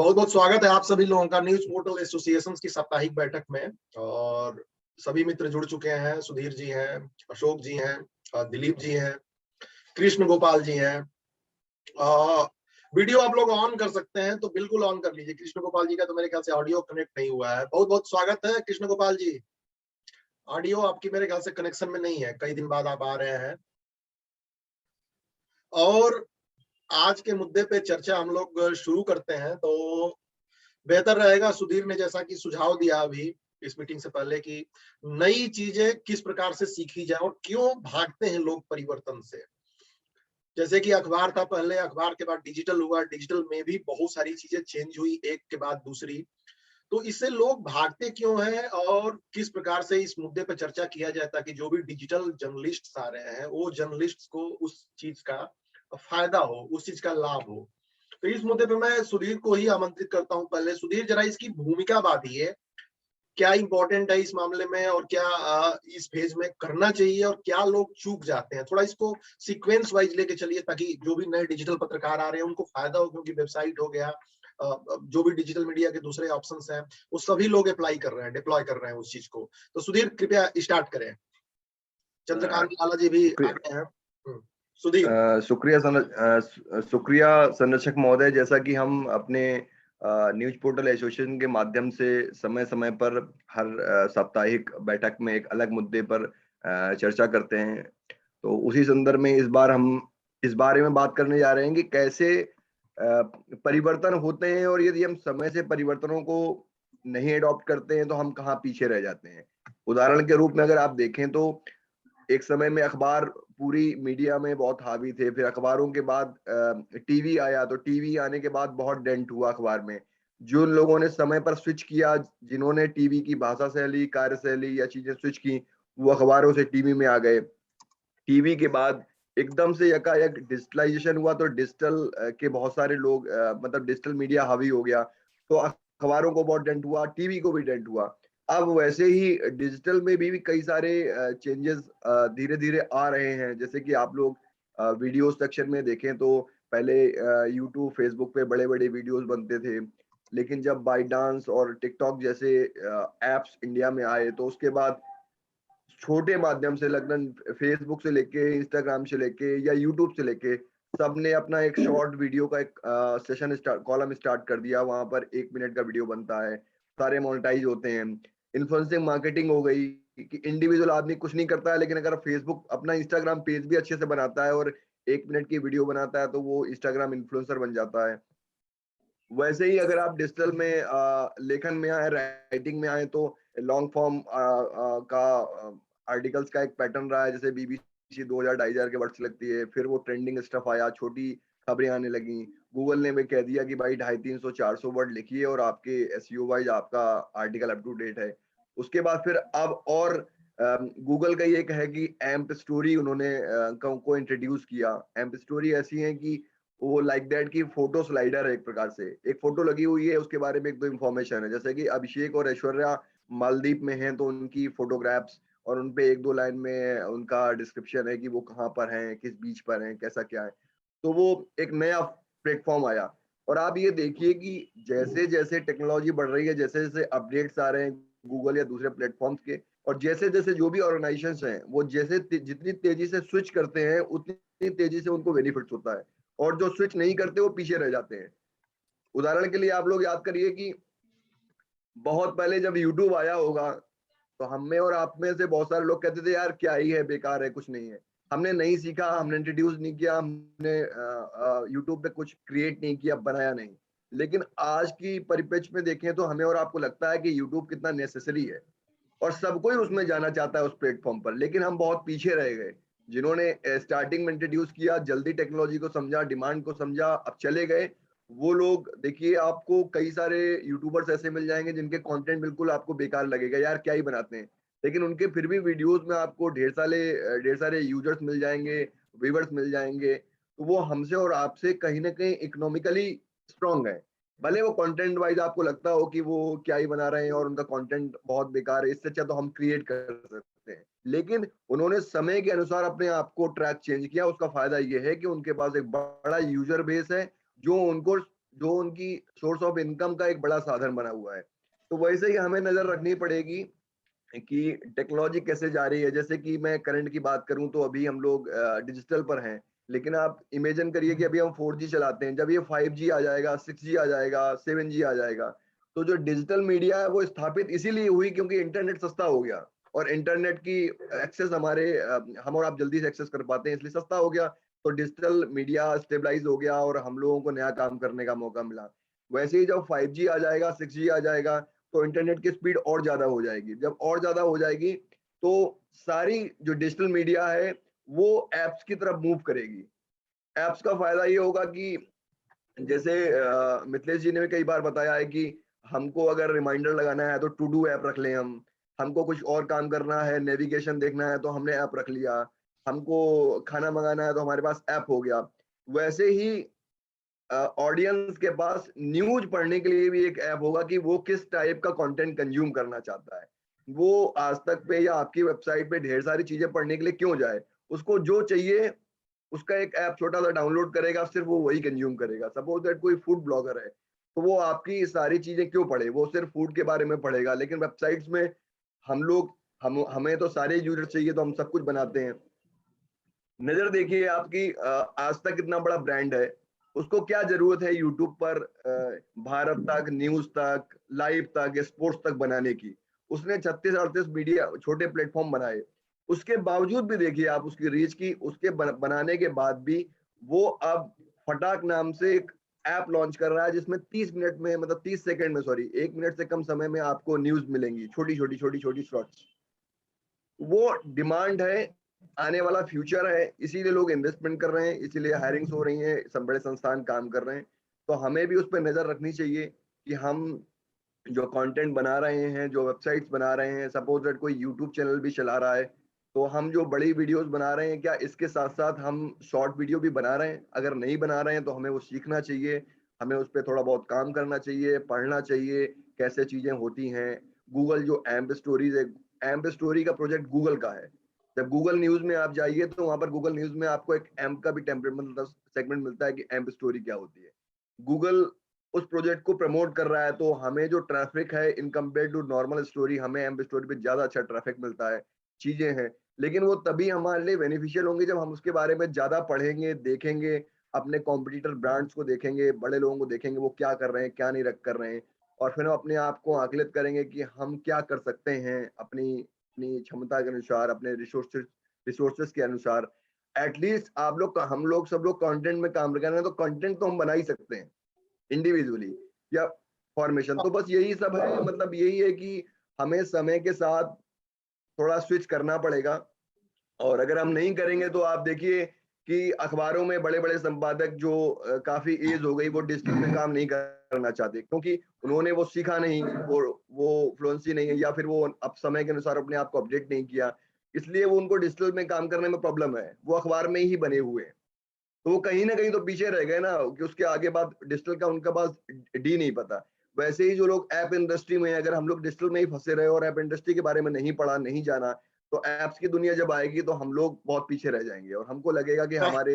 बहुत बहुत स्वागत है आप सभी लोगों का न्यूज पोर्टल एसोसिएशन की साप्ताहिक बैठक में। और सभी मित्र जुड़ चुके हैं। सुधीर जी हैं, अशोक जी हैं, दिलीप जी हैं, कृष्ण गोपाल जी हैं। वीडियो आप लोग ऑन कर सकते हैं तो बिल्कुल ऑन कर लीजिए। कृष्ण गोपाल जी का तो मेरे ख्याल से ऑडियो कनेक्ट नहीं हुआ है। बहुत बहुत स्वागत है कृष्ण गोपाल जी। ऑडियो आपकी मेरे ख्याल से कनेक्शन में नहीं है, कई दिन बाद आप आ रहे हैं। और आज के मुद्दे पे चर्चा हम लोग शुरू करते हैं तो बेहतर रहेगा। सुधीर ने जैसा कि सुझाव दिया अभी इस मीटिंग से पहले कि नई चीजें किस प्रकार से सीखी जाए और क्यों भागते हैं लोग परिवर्तन से। जैसे कि अखबार था पहले, अखबार के बाद डिजिटल हुआ, डिजिटल में भी बहुत सारी चीजें चेंज हुई एक के बाद दूसरी। तो इससे लोग भागते क्यों हैं और किस प्रकार से इस मुद्दे पर चर्चा किया जाए ताकि जो भी डिजिटल जर्नलिस्ट आ रहे हैं वो जर्नलिस्ट को उस चीज का फायदा हो, उस चीज का लाभ हो। तो इस मुद्दे पे मैं सुधीर को ही आमंत्रित करता हूं। पहले सुधीर जरा इसकी भूमिका बांधिए, क्या इंपॉर्टेंट है इस मामले में और क्या इस फेज में करना चाहिए और क्या लोग चूक जाते हैं। थोड़ा इसको सीक्वेंस वाइज लेके चलिए ताकि जो भी नए डिजिटल पत्रकार आ रहे हैं उनको फायदा हो, क्योंकि वेबसाइट हो गया, जो भी डिजिटल मीडिया के दूसरे ऑप्शंस हैं वो सभी लोग अप्लाई कर रहे हैं, डिप्लॉय कर रहे हैं उस चीज को। तो सुधीर कृपया स्टार्ट करें। चंद्रकांत लाला जी भी आ गए हैं। सुधीर। शुक्रिया संरक्षक महोदय। जैसा कि हम अपने न्यूज पोर्टल एसोसिएशन के माध्यम से समय समय पर हर साप्ताहिक बैठक में एक अलग मुद्दे पर चर्चा करते हैं, तो उसी संदर्भ में इस बार हम इस बारे में बात करने जा रहे हैं कि कैसे परिवर्तन होते हैं और यदि हम समय से परिवर्तनों को नहीं अडॉप्ट करते हैं तो हम कहाँ पीछे रह जाते हैं। उदाहरण के रूप में अगर आप देखें तो एक समय में अखबार पूरी मीडिया में बहुत हावी थे, फिर अखबारों के बाद टीवी आया, तो टीवी आने के बाद बहुत डेंट हुआ अखबार में। जिन लोगों ने समय पर स्विच किया, जिन्होंने टीवी की भाषा शैली, कार्यशैली या चीजें स्विच की, वो अखबारों से टीवी में आ गए। टीवी के बाद एकदम से यकायक डिजिटलाइजेशन हुआ, तो डिजिटल के बहुत सारे लोग मतलब डिजिटल मीडिया हावी हो गया, तो अखबारों को बहुत डेंट हुआ, टीवी को भी डेंट हुआ। अब वैसे ही डिजिटल में भी कई सारे चेंजेस धीरे धीरे आ रहे हैं। जैसे कि आप लोग वीडियो सेक्शन में देखें तो पहले यूट्यूब, फेसबुक पे बड़े बड़े वीडियोस बनते थे, लेकिन जब बाईडांस और टिकटॉक जैसे एप्स इंडिया में आए तो उसके बाद छोटे माध्यम से लगभग फेसबुक से लेके, इंस्टाग्राम से लेके या यूट्यूब से लेके सबने अपना एक शॉर्ट वीडियो का एक सेशन कॉलम स्टार्ट कर दिया। वहां पर 1 मिनट का वीडियो बनता है, सारे मोनेटाइज होते हैं। इन्फ्लुएंसिंग मार्केटिंग हो गई कि इंडिविजुअल आदमी कुछ नहीं करता है, लेकिन अगर फेसबुक अपना इंस्टाग्राम पेज भी अच्छे से बनाता है और 1 मिनट की वीडियो बनाता है तो वो इंस्टाग्राम इन्फ्लुएंसर बन जाता है। वैसे ही अगर आप डिजिटल में लेखन में आए, राइटिंग में आए, तो लॉन्ग फॉर्म का आर्टिकल्स का एक पैटर्न रहा है। जैसे बीबीसी 2000 2,500 के वर्ड्स लगती है, फिर वो ट्रेंडिंग स्टफ आया, छोटी खबरें आने लगी। गूगल ने भी कह दिया कि भाई 250, 300, 400 वर्ड लिखिए और आपके एसईओ वाइज आपका आर्टिकल अप टू डेट है। उसके बाद फिर अब और गूगल का ये है कि एम्प स्टोरी उन्होंने को इंट्रोड्यूस किया। एम्प स्टोरी ऐसी है कि वो लाइक दैट की फोटो स्लाइडर है, एक प्रकार से एक फोटो लगी हुई है, उसके बारे में एक दो इन्फॉर्मेशन है। जैसे कि अभिषेक और ऐश्वर्या मालदीव में हैं तो उनकी फोटोग्राफ्स और उनपे एक दो लाइन में उनका डिस्क्रिप्शन है कि वो कहाँ पर हैं, किस बीच पर हैं, कैसा क्या है। तो वो एक नया प्लेटफॉर्म आया। और आप ये देखिए कि जैसे जैसे टेक्नोलॉजी बढ़ रही है, जैसे जैसे अपडेट्स आ रहे हैं गूगल या दूसरे प्लेटफॉर्म्स के, और जैसे जैसे जो भी ऑर्गेनाइजेशंस हैं वो जितनी तेजी से स्विच करते हैं उतनी तेजी से उनको बेनिफिट्स होता है, और जो स्विच नहीं करते वो पीछे रह जाते हैं। उदाहरण के लिए आप लोग याद करिए कि बहुत पहले जब यूट्यूब आया होगा तो हम में और आप में से बहुत सारे लोग कहते थे यार क्या ही है, बेकार है, कुछ नहीं है। हमने नहीं सीखा, हमने इंट्रोड्यूस नहीं किया, हमने यूट्यूब पे कुछ क्रिएट नहीं किया, बनाया नहीं। लेकिन आज की परिप्रेक्ष्य में देखें तो हमें और आपको लगता है कि यूट्यूब कितना नेसेसरी है और सब कोई उसमें जाना चाहता है उस प्लेटफॉर्म पर, लेकिन हम बहुत पीछे रह गए। जिन्होंने स्टार्टिंग में इंट्रोड्यूस किया, जल्दी टेक्नोलॉजी को समझा, डिमांड को समझा, अब चले गए। वो लोग देखिए, आपको कई सारे यूट्यूबर्स ऐसे मिल जाएंगे जिनके कंटेंट बिल्कुल आपको बेकार लगेगा, यार क्या ही बनाते हैं, लेकिन उनके फिर भी वीडियोस में आपको ढेर सारे यूजर्स मिल जाएंगे, व्यूअर्स मिल जाएंगे। तो वो हमसे और आपसे कहीं ना कहीं इकोनॉमिकली स्ट्रांग है। भले वो कंटेंट वाइज आपको लगता हो कि वो क्या ही बना रहे हैं और उनका कंटेंट बहुत बेकार है, इससे अच्छा तो हम क्रिएट कर सकते हैं, लेकिन उन्होंने समय के अनुसार अपने आप को ट्रैक चेंज किया। उसका फायदा ये है कि उनके पास एक बड़ा यूजर बेस है जो जो उनकी सोर्स ऑफ इनकम का एक बड़ा साधन बना हुआ है। तो वैसे ही हमें नजर रखनी पड़ेगी कि टेक्नोलॉजी कैसे जा रही है। जैसे कि मैं करंट की बात करूं तो अभी हम लोग डिजिटल पर हैं, लेकिन आप इमेजिन करिए कि अभी हम 4G चलाते हैं, जब ये 5G आ जाएगा, 6G आ जाएगा, 7G आ जाएगा, तो जो डिजिटल मीडिया है वो स्थापित इसीलिए हुई क्योंकि इंटरनेट सस्ता हो गया और इंटरनेट की एक्सेस हम और आप जल्दी से एक्सेस कर पाते हैं, इसलिए सस्ता हो गया। तो डिजिटल मीडिया स्टेबलाइज हो गया और हम लोगों को नया काम करने का मौका मिला। वैसे ही जब 5G आ जाएगा, 6G आ जाएगा, तो इंटरनेट की स्पीड और ज्यादा हो जाएगी। जब और ज्यादा हो जाएगी तो सारी जो डिजिटल मीडिया है वो एप्स की तरफ मूव करेगी। एप्स का फायदा ये होगा कि जैसे मिथिलेश जी ने भी कई बार बताया है कि हमको अगर रिमाइंडर लगाना है तो टू डू ऐप रख लें हम, हमको कुछ और काम करना है, नेविगेशन देखना है तो हमने ऐप रख लिया, हमको खाना मंगाना है तो हमारे पास ऐप हो गया। वैसे ही ऑडियंस के पास न्यूज पढ़ने के लिए भी एक ऐप होगा कि वो किस टाइप का कंटेंट कंज्यूम करना चाहता है। वो आज तक पे या आपकी वेबसाइट पे ढेर सारी चीजें पढ़ने के लिए क्यों जाए, उसको जो चाहिए उसका एक ऐप छोटा सा डाउनलोड करेगा, सिर्फ वो वही कंज्यूम करेगा। सपोज दैट कोई फूड ब्लॉगर है तो वो आपकी सारी चीजें क्यों पढ़े, वो सिर्फ फूड के बारे में पढ़ेगा। लेकिन वेबसाइट्स में हम लोग हमें तो सारे यूजर चाहिए तो हम सब कुछ बनाते हैं। नजर देखिए आपकी आज तक इतना बड़ा ब्रांड है, उसको क्या जरूरत है यूट्यूब पर भारत तक, न्यूज तक, लाइव तक, स्पोर्ट्स तक बनाने की। उसने 36-38 मीडिया छोटे प्लेटफॉर्म बनाए। उसके बावजूद भी देखिए आप उसकी रीच की, उसके बनाने के बाद भी वो अब फटाक नाम से एक ऐप लॉन्च कर रहा है जिसमें 30 मिनट में, मतलब 30 सेकंड में, सॉरी 1 मिनट से कम समय में आपको न्यूज मिलेंगी, छोटी छोटी शॉर्ट्स। वो डिमांड है, आने वाला फ्यूचर है, इसीलिए लोग इन्वेस्टमेंट कर रहे हैं, इसीलिए हायरिंग्स हो रही हैं, सब बड़े संस्थान काम कर रहे हैं। तो हमें भी उस पर नजर रखनी चाहिए कि हम जो कंटेंट बना रहे हैं, जो वेबसाइट्स बना रहे हैं, सपोज दैट कोई यूट्यूब चैनल भी चला रहा है, तो हम जो बड़ी वीडियोस बना रहे हैं क्या इसके साथ साथ हम शॉर्ट वीडियो भी बना रहे हैं? अगर नहीं बना रहे हैं तो हमें वो सीखना चाहिए, हमें उस पर थोड़ा बहुत काम करना चाहिए, पढ़ना चाहिए कैसे चीजें होती हैं। गूगल जो एम्प स्टोरीज है, एम्प स्टोरी का प्रोजेक्ट गूगल का है। जब गूगल न्यूज में आप जाइए तो वहां पर गूगल न्यूज में आपको एक एम्प का भी टेम्पलेट, मतलब सेगमेंट मिलता है कि एम्प स्टोरी क्या होती है। गूगल उस प्रोजेक्ट को प्रमोट कर रहा है, तो हमें जो ट्रैफिक है in compare to normal story, हमें एम्प स्टोरी पे ज्यादा अच्छा ट्रैफिक मिलता है, चीजें हैं। लेकिन वो तभी हमारे लिए बेनिफिशियल होंगे जब हम उसके बारे में ज्यादा पढ़ेंगे, देखेंगे, अपने कॉम्पिटिटर ब्रांड्स को देखेंगे, बड़े लोगों को देखेंगे वो क्या कर रहे हैं, क्या नहीं कर रहे हैं, और फिर हम अपने आप को आकलित करेंगे कि हम क्या कर सकते हैं अपनी अपनी क्षमता के अनुसार, अपने रिसोर्सेस के अनुसार। एटलीस्ट आप लोग, हम लोग सब लोग कंटेंट में काम कर रहे हैं, तो कंटेंट तो हम बना ही सकते हैं इंडिविजुअली या फॉर्मेशन। तो बस यही सब है, मतलब यही है कि हमें समय के साथ थोड़ा स्विच करना पड़ेगा। और अगर हम नहीं करेंगे तो आप देखिए कि अखबारों में बड़े बड़े संपादक जो काफी एज हो गई, वो डिजिटल में काम नहीं करना चाहते क्योंकि उन्होंने वो सीखा नहीं, वो फ्लुएंसी नहीं है, या फिर वो अब समय के अनुसार अपने आप को अपडेट नहीं किया, इसलिए वो उनको डिजिटल में काम करने में प्रॉब्लम है, वो अखबार में ही बने हुए हैं। तो वो कहीं ना कहीं तो पीछे रह गए ना, कि उसके आगे बाद डिजिटल का उनका पास डी नहीं पता। वैसे ही जो लोग ऐप इंडस्ट्री में हैं, अगर हम लोग डिजिटल में ही फंसे रहे और ऐप इंडस्ट्री के बारे में नहीं पढ़ा, नहीं जाना, तो ऐप्स की दुनिया जब आएगी तो हम लोग बहुत पीछे रह जाएंगे और हमको लगेगा कि मैं हमारे।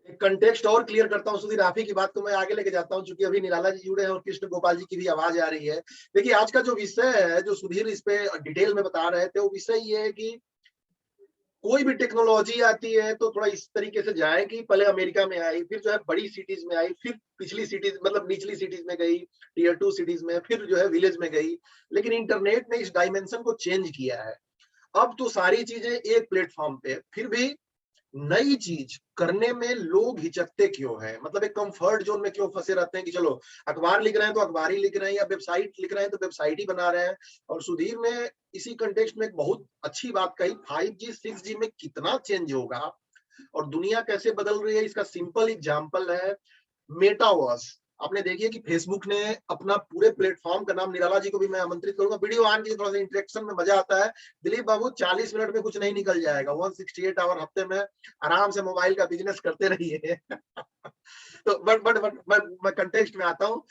एक कंटेक्स्ट और क्लियर करता हूँ सुधीर, आप ही की बात को मैं आगे लेके जाता हूँ, क्योंकि अभी निराला जी जुड़े हैं और कृष्ण गोपाल जी की भी आवाज आ रही है। देखिए आज का जो विषय है, जो सुधीर इस पे डिटेल में बता रहे थे, वो विषय ये है कि कोई भी टेक्नोलॉजी आती है तो थोड़ा इस तरीके से जाए कि पहले अमेरिका में आई, फिर जो है बड़ी सिटीज में आई, फिर पिछली सिटीज मतलब निचली सिटीज में गई, टीयर 2 सिटीज में, फिर जो है विलेज में गई। लेकिन इंटरनेट ने इस डायमेंशन को चेंज किया है। अब तो सारी चीजें एक प्लेटफॉर्म पे, फिर भी नई चीज करने में लोग हिचकते क्यों हैं? मतलब एक कंफर्ट जोन में क्यों फंसे रहते हैं कि चलो अखबार लिख रहे हैं तो अखबार ही लिख रहे हैं, या वेबसाइट लिख रहे हैं तो वेबसाइट ही बना रहे हैं। और सुधीर ने इसी कंटेक्स्ट में एक बहुत अच्छी बात कही, 5G 6G में कितना चेंज होगा और दुनिया कैसे बदल रही है, इसका सिंपल एग्जांपल है मेटावर्स। आपने देखिए कि फेसबुक ने अपना पूरे प्लेटफॉर्म का नाम, निराला जी को भी मैं आमंत्रित करूंगा, वीडियो ऑन की थोड़ा सा इंटरेक्शन में मजा आता है। दिलीप बाबू 40 मिनट में कुछ नहीं निकल जाएगा, 168 आवर हफ्ते में आराम से मोबाइल का बिजनेस करते रहिए। तो मैं कंटेक्स्ट में आता हूँ,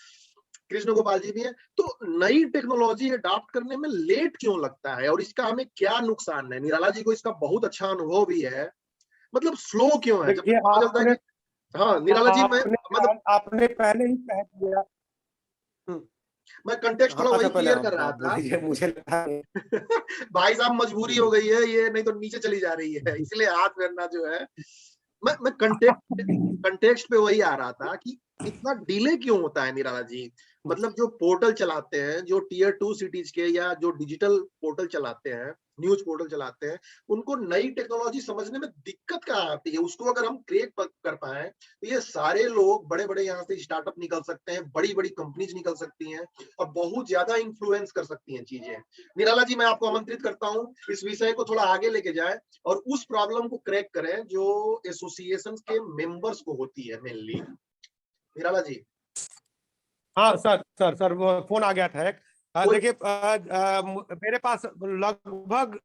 कृष्ण गोपाल जी भी है, तो नई टेक्नोलॉजी अडॉप्ट करने में लेट क्यों लगता है और इसका हमें क्या नुकसान है? निराला जी को इसका बहुत अच्छा अनुभव भी है, मतलब स्लो क्यों है जब देखिए पता चलता है आपने कि हाँ निराला जी, मैं मतलब आपने पहले ही कह दिया। मैं कंटेक्स्ट थोड़ा अच्छा वही पहले क्लियर आप कर रहा था। बोलिए, मुझे लगा भाई साहब मजबूरी हो गई है ये, नहीं तो नीचे चली जा रही है, इसलिए हाथ फेरना जो है। मैं कंटेक्स्ट पे वही आ रहा था कि इतना डिले क्यों होता है निराला जी। मतलब जो पोर्टल चलाते हैं, जो टीयर 2 सिटीज के या जो डिजिटल पोर्टल चलाते हैं, न्यूज पोर्टल चलाते हैं, उनको नई टेक्नोलॉजी समझने में दिक्कत कहाँ आती है। उसको अगर हम क्रिएट कर पाए तो ये सारे लोग बड़े बड़े यहाँ से स्टार्टअप निकल सकते हैं, बड़ी बड़ी कंपनीज निकल सकती हैं और बहुत ज्यादा इंफ्लुएंस कर सकती हैं चीजें। निराला जी, मैं आपको आमंत्रित करता हूँ इस विषय को थोड़ा आगे लेके जाए और उस प्रॉब्लम को क्रैक करें जो एसोसिएशन के मेंबर्स को होती है मेनली। निराला जी। हाँ सर सर सर, वो फोन आ गया था एक। कोई देखिए, मेरे पास लगभग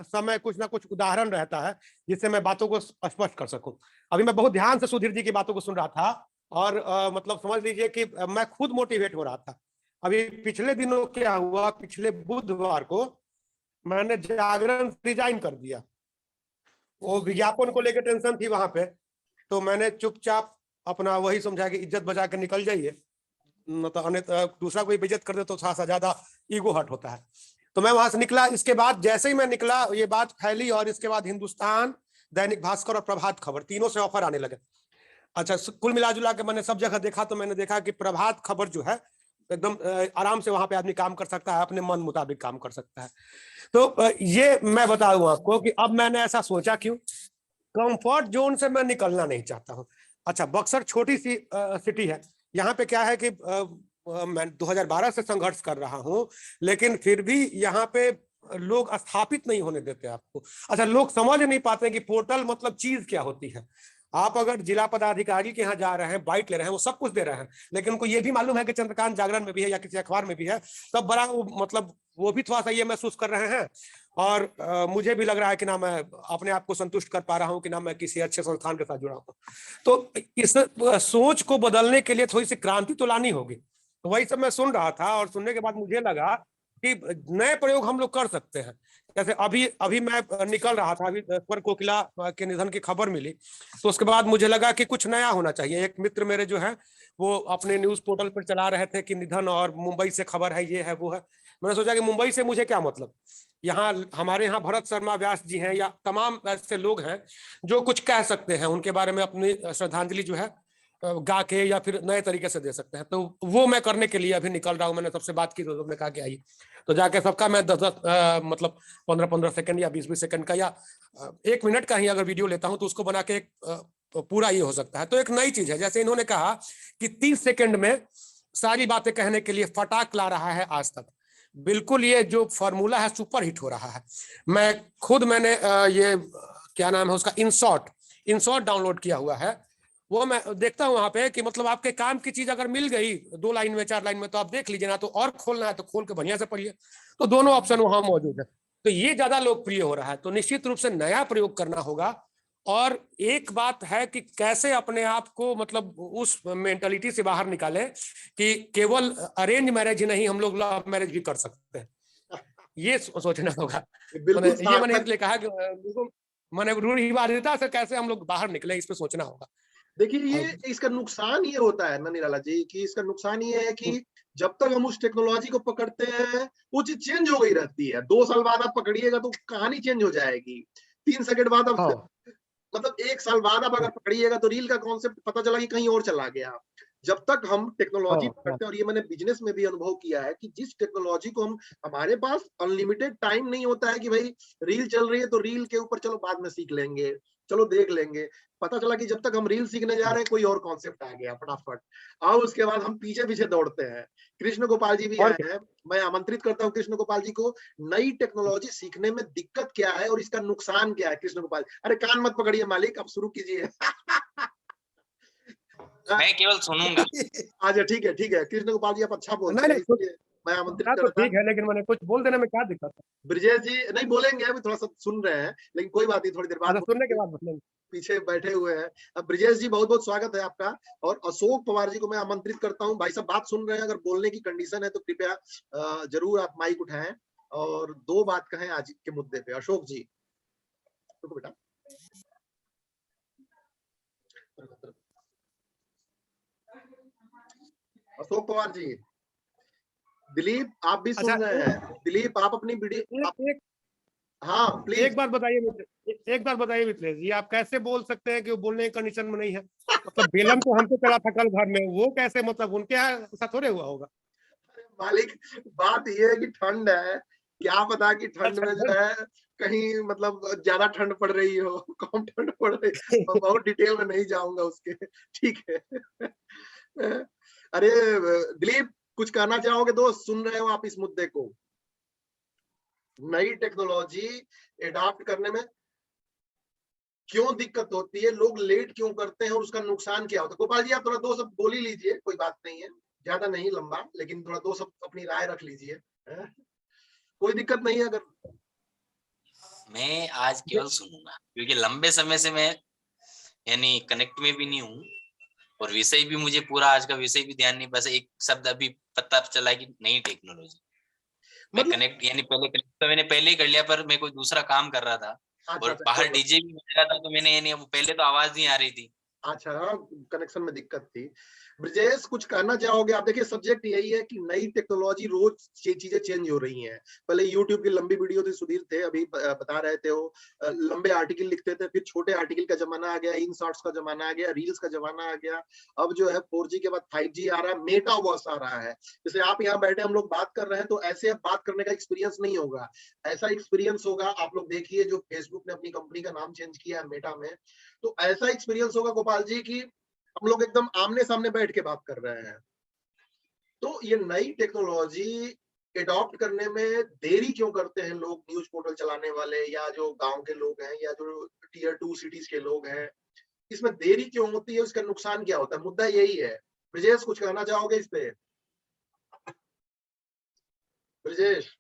समय कुछ ना कुछ उदाहरण रहता है जिससे मैं बातों को स्पष्ट कर सकूं। अभी मैं बहुत ध्यान से सुधीर जी की बातों को सुन रहा था और मतलब समझ लीजिए कि मैं खुद मोटिवेट हो रहा था। अभी पिछले दिनों क्या हुआ, पिछले बुधवार को मैंने जागरण रिजाइन कर दिया। वो विज्ञापन को लेकर टेंशन थी वहां पे, तो मैंने चुपचाप अपना वही समझा कि इज्जत बचा के निकल जाइए, मतलब अन्य दूसरा कोई बेइज्जत कर दे तो थोड़ा सा ज्यादा ईगो हर्ट होता है। तो मैं वहां से निकला। इसके बाद जैसे ही मैं निकला ये बात फैली और इसके बाद हिंदुस्तान, दैनिक भास्कर और प्रभात खबर तीनों से ऑफर आने लगे। अच्छा, कुल मिला जुला के मैंने सब जगह देखा तो मैंने देखा कि प्रभात खबर जो है एकदम आराम से वहां पे आदमी काम कर सकता है, अपने मन मुताबिक काम कर सकता है। तो ये मैं बता दूं आपको कि अब मैंने ऐसा सोचा क्यों, कंफर्ट जोन से मैं निकलना नहीं चाहता हूं। अच्छा, बक्सर छोटी सी सिटी है। यहाँ पे क्या है कि मैं 2012 से संघर्ष कर रहा हूं, लेकिन फिर भी यहाँ पे लोग स्थापित नहीं होने देते आपको। अच्छा, लोग समझ नहीं पाते कि पोर्टल मतलब चीज क्या होती है। आप अगर जिला पदाधिकारी के यहाँ जा रहे हैं, बाइट ले रहे हैं, वो सब कुछ दे रहे हैं, लेकिन उनको ये भी मालूम है कि चंद्रकांत जागरण में भी है या किसी अखबार में भी है, तब बड़ा मतलब वो भी थोड़ा सा ये महसूस कर रहे हैं। और मुझे भी लग रहा है कि ना मैं अपने आप को संतुष्ट कर पा रहा हूं कि ना मैं किसी अच्छे संस्थान के साथ जुड़ा हूं। तो इस सोच को बदलने के लिए थोड़ी सी क्रांति तो लानी होगी। तो वही सब मैं सुन रहा था और सुनने के बाद मुझे लगा कि नए प्रयोग हम लोग कर सकते हैं। जैसे अभी अभी मैं निकल रहा था, अभी स्वर कोकिला के निधन की खबर मिली, तो उसके बाद मुझे लगा कि कुछ नया होना चाहिए। एक मित्र मेरे जो है वो अपने न्यूज पोर्टल पर चला रहे थे कि निधन और मुंबई से खबर है, ये है वो है। मैंने सोचा कि मुंबई से मुझे क्या मतलब, यहाँ हमारे यहाँ भरत शर्मा व्यास जी हैं या तमाम ऐसे लोग हैं जो कुछ कह सकते हैं, उनके बारे में अपनी श्रद्धांजलि जो है गा के या फिर नए तरीके से दे सकते हैं। तो वो मैं करने के लिए अभी निकल रहा हूँ। मैंने सबसे बात की तो सबने कहा कि आइए, तो जाके सबका मैं 10-10 मतलब 15-15 सेकंड या 20-20 सेकंड का या 1 मिनट का ही अगर वीडियो लेता हूँ तो उसको बना के पूरा ये हो सकता है। तो एक नई चीज है, जैसे इन्होंने कहा कि 30 सेकंड में सारी बातें कहने के लिए फटाक ला रहा है आज तक। बिल्कुल, ये जो फॉर्मूला है सुपर हिट हो रहा है। मैं खुद मैंने ये क्या नाम है उसका, इनशॉट डाउनलोड किया हुआ है। वो मैं देखता हूँ वहां पे कि मतलब आपके काम की चीज अगर मिल गई 2 लाइन में 4 लाइन में तो आप देख लीजिए ना, तो और खोलना है तो खोल के बढ़िया से पढ़िए। तो दोनों ऑप्शन वहां मौजूद है। तो ये ज्यादा लोकप्रिय हो रहा है, तो निश्चित रूप से नया प्रयोग करना होगा। और एक बात है कि कैसे अपने आप को मतलब उस मेंटालिटी से बाहर निकालें कि केवल अरेंज मैरिज ही नहीं, हम लोग लव मैरिज भी कर सकते हैं। ये सोचना होगा। मैंने बिल्कुल ये मैंने सार्थक। इसलिए कहा कि मैंने रूढ़िवादिता से कैसे हम लोग बाहर निकले, इस पे सोचना होगा। देखिए और ये इसका नुकसान ये होता है ना निराला जी, कि इसका नुकसान ये है कि जब तक हम उस टेक्नोलॉजी को पकड़ते हैं वो चीज चेंज हो गई रहती है। 2 साल बाद आप पकड़िएगा तो कहानी चेंज हो जाएगी। 3 सेकंड बाद आप हाँ मतलब 1 साल बाद आप अगर पकड़िएगा तो रील का कॉन्सेप्ट पता चला कि कहीं और चला गया। जब तक हम हाँ टेक्नोलॉजी हाँ पकड़ते हैं, और ये मैंने बिजनेस में भी अनुभव किया है कि जिस टेक्नोलॉजी को हम, हमारे पास अनलिमिटेड टाइम नहीं होता है कि भाई रील चल रही है तो रील के ऊपर चलो बाद में सीख लेंगे, चलो देख लेंगे। पता चला कि जब तक हम रील सीखने जा रहे हैं कोई और कॉन्सेप्ट आ गया फटाफट, और उसके बाद हम पीछे पीछे दौड़ते हैं। कृष्ण गोपाल जी भी और आए हैं, मैं आमंत्रित करता हूँ कृष्ण गोपाल जी को। नई टेक्नोलॉजी सीखने में दिक्कत क्या है और इसका नुकसान क्या है, कृष्ण गोपाल। अरे कान मत पकड़िए मालिक, अब शुरू कीजिए। मैं केवल सुनूंगा। अच्छा ठीक है कृष्ण गोपाल जी, आप अच्छा नहीं बोलते हैं नहीं, इसलिए मैं आमंत्रित सुनना कर तो रहा था। ठीक है, लेकिन मैंने कुछ बोल देने में क्या दिक्कत है। ब्रिजेश जी नहीं बोलेंगे, अभी थोड़ा सा सुन रहे हैं, लेकिन कोई बात नहीं, थोड़ी देर बाद अच्छा, सुनने के बोलेंगे। बाद बताएंगे। पीछे बैठे हुए हैं। अब ब्रिजेश जी बहुत बहुत स्वागत है आपका। और अशोक पवार जी को मैं आमंत्रित करता हूँ। भाई साहब बात सुन रहे हैं, अगर बोलने की कंडीशन है तो कृपया जरूर आप माइक उठाएं और 2 बात कहें आज के मुद्दे पे। अशोक जी, रुको बेटा। अशोक पवार जी, दिलीप आप भी सुन अच्छा, रहे हैं? दिलीप आप अपनी वीडियो एक हाँ प्लीज। एक बात बताइए एक बात बताइए मित्रेश जी, आप कैसे बोल सकते हैं कि वो बोलने की कंडीशन में नहीं है? मतलब बेलम तो हमसे चला था कल घर में, वो कैसे, मतलब उनके यहाँ ऐसा थोड़े हुआ होगा? मालिक बात ये है कि ठंड है, क्या पता कि ठंड अच्छा, में जो है कहीं मतलब ज्यादा ठंड पड़ रही हो, कम ठंड पड़ रही हो, बहुत डिटेल में नहीं जाऊंगा उसके। ठीक है। अरे दिलीप कुछ कहना चाहोगे दोस्त? सुन रहे हो आप इस मुद्दे को? नई टेक्नोलॉजी एडॉप्ट करने में क्यों दिक्कत होती है, लोग लेट क्यों करते हैं और उसका नुकसान क्या होता है? गोपाल जी आप थोड़ा दो शब्द बोल ही लीजिए, कोई बात नहीं है, ज्यादा नहीं लंबा, लेकिन थोड़ा दो शब्द अपनी राय रख लीजिए, कोई दिक्कत नहीं है। अगर मैं आज केवल सुनूंगा, क्योंकि लंबे समय से मैं यानी कनेक्ट में भी नहीं हूँ, और विषय भी मुझे पूरा आज का विषय भी ध्यान नहीं, बस एक शब्द अभी पता चला कि नई टेक्नोलॉजी। मैं कनेक्ट यानी पहले कनेक्ट तो मैंने पहले ही कर लिया, पर मैं कोई दूसरा काम कर रहा था और बाहर डीजे भी बज रहा था, तो मैंने यानी पहले तो आवाज नहीं आ रही थी। अच्छा, कनेक्शन में दिक्कत थी। ब्रजेश कुछ कहना चाहोगे आप? देखिए सब्जेक्ट यही है कि नई टेक्नोलॉजी, रोज चीजें चेंज हो रही हैं। पहले यूट्यूब की लंबी वीडियो थी, सुधीर थे अभी बता रहे थे, वो लंबे आर्टिकल लिखते थे, फिर छोटे आर्टिकल का जमाना आ गया, इन शॉर्ट्स का जमाना आ गया, रील्स का जमाना आ गया। अब जो है 4G के बाद 5G आ रहा है, मेटावर्स आ रहा है। जैसे आप यहाँ बैठे हम लोग बात कर रहे हैं, तो ऐसे अब बात करने का एक्सपीरियंस नहीं होगा, ऐसा एक्सपीरियंस होगा। आप लोग देखिए जो फेसबुक ने अपनी कंपनी का नाम चेंज किया है मेटा में, तो ऐसा एक्सपीरियंस होगा गोपाल जी की हम लोग एकदम आमने सामने बैठ के बात कर रहे हैं। तो ये नई टेक्नोलॉजी एडॉप्ट करने में देरी क्यों करते हैं लोग, न्यूज पोर्टल चलाने वाले या जो गांव के लोग हैं या जो टियर 2 सिटीज के लोग हैं, इसमें देरी क्यों होती है, उसका नुकसान क्या होता है? मुद्दा यही है। ब्रजेश कुछ कहना चाहोगे इस पे? ब्रजेश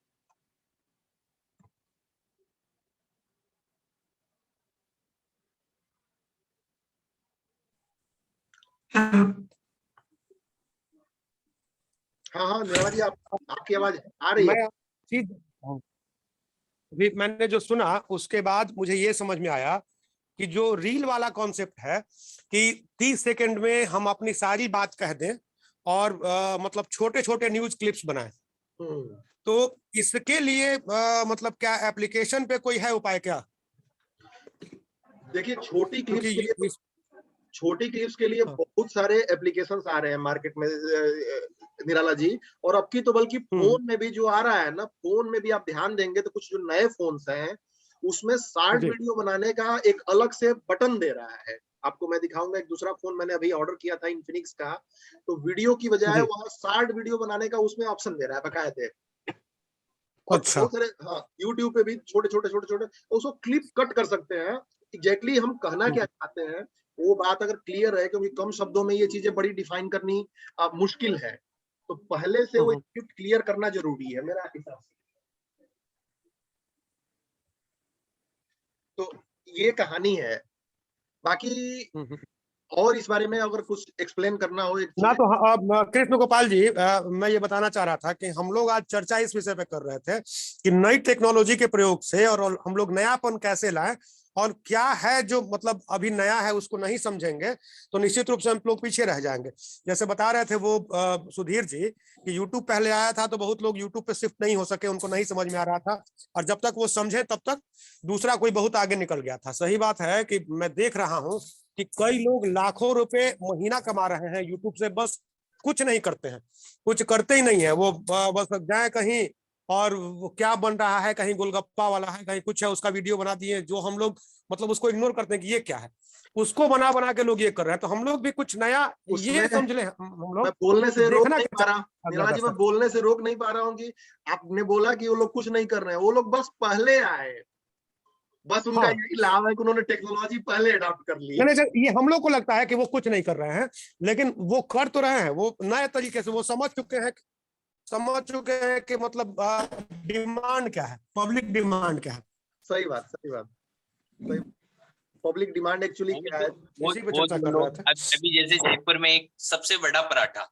हाँ हाँ निर्मला जी, आपकी आवाज आ रही है। मैं चीज मैंने जो सुना उसके बाद मुझे ये समझ में आया कि जो रील वाला कॉन्सेप्ट है कि 30 सेकंड में हम अपनी सारी बात कह दें और मतलब छोटे छोटे न्यूज क्लिप्स बनाएं, तो इसके लिए मतलब क्या एप्लीकेशन पे कोई है उपाय क्या? देखिए छोटी क्लिप्स के लिए क्योंकि छोटी क्लिप्स के लिए बहुत सारे एप्लीकेशंस आ रहे हैं मार्केट में निराला जी, और अब की तो बल्कि फोन में भी जो आ रहा है ना, फोन में भी आप ध्यान देंगे तो कुछ जो नए फोन्स हैं उसमें शॉर्ट वीडियो बनाने का एक अलग से बटन दे रहा है। आपको मैं दिखाऊंगा, एक दूसरा फोन मैंने अभी ऑर्डर किया था इन्फिनिक्स का, तो वीडियो की बजाय वहां शॉर्ट वीडियो बनाने का उसमें ऑप्शन दे रहा है बकायदे। अच्छा, बहुत सारे हाँ यूट्यूब पे भी छोटे छोटे छोटे छोटे उसको क्लिप कट कर सकते हैं। एग्जैक्टली हम कहना क्या चाहते हैं वो बात अगर क्लियर है, क्योंकि कम शब्दों में ये चीजें बड़ी डिफाइन करनी मुश्किल है, तो पहले से वो क्लियर करना जरूरी है मेरा हिसाब से। तो ये कहानी है। बाकी और इस बारे में अगर कुछ एक्सप्लेन करना हो ना, तो कृष्ण गोपाल जी, मैं ये बताना चाह रहा था कि हम लोग आज चर्चा इस विषय पे कर रहे थे कि नई टेक्नोलॉजी के प्रयोग से और हम लोग नयापन कैसे लाएं, और क्या है जो मतलब अभी नया है उसको नहीं समझेंगे तो निश्चित रूप से हम लोग पीछे रह जाएंगे। जैसे बता रहे थे वो सुधीर जी कि यूट्यूब पहले आया था तो बहुत लोग यूट्यूब पे शिफ्ट नहीं हो सके, उनको नहीं समझ में आ रहा था, और जब तक वो समझे तब तक दूसरा कोई बहुत आगे निकल गया था। सही बात है कि मैं देख रहा हूँ कि कई लोग लाखों रुपए महीना कमा रहे हैं यूट्यूब से, बस कुछ नहीं करते हैं, कुछ करते ही नहीं है वो, बस जाए कहीं और वो क्या बन रहा है, कहीं गोलगप्पा वाला है, कहीं कुछ है, उसका वीडियो बना दिए, जो हम लोग मतलब उसको इग्नोर करते हैं कि ये क्या है, उसको बना बना के लोग ये कर रहे हैं। तो हम लोग भी कुछ नया ये समझ ले, हम लोग मैं बोलने से रोक नहीं पा रहा अगला जी, मैं बोलने से रोक नहीं पा रहा हूँ कि आपने बोला कि वो लोग कुछ नहीं कर रहे हैं, वो लोग बस पहले आए, बस उनका यही लाभ है कि उन्होंने टेक्नोलॉजी पहले अडॉप्ट कर ली। ये हम लोग को लगता है कि वो कुछ नहीं कर रहे हैं, लेकिन वो कर तो रहे हैं, वो नए तरीके से वो समझ चुके हैं कि मतलब डिमांड क्या है, पब्लिक डिमांड क्या है। सही बात सही। पब्लिक डिमांड एक्चुअली क्या है, इसी पे चर्चा कर रहे थे। अभी जैसे जयपुर में एक सबसे बड़ा पराठा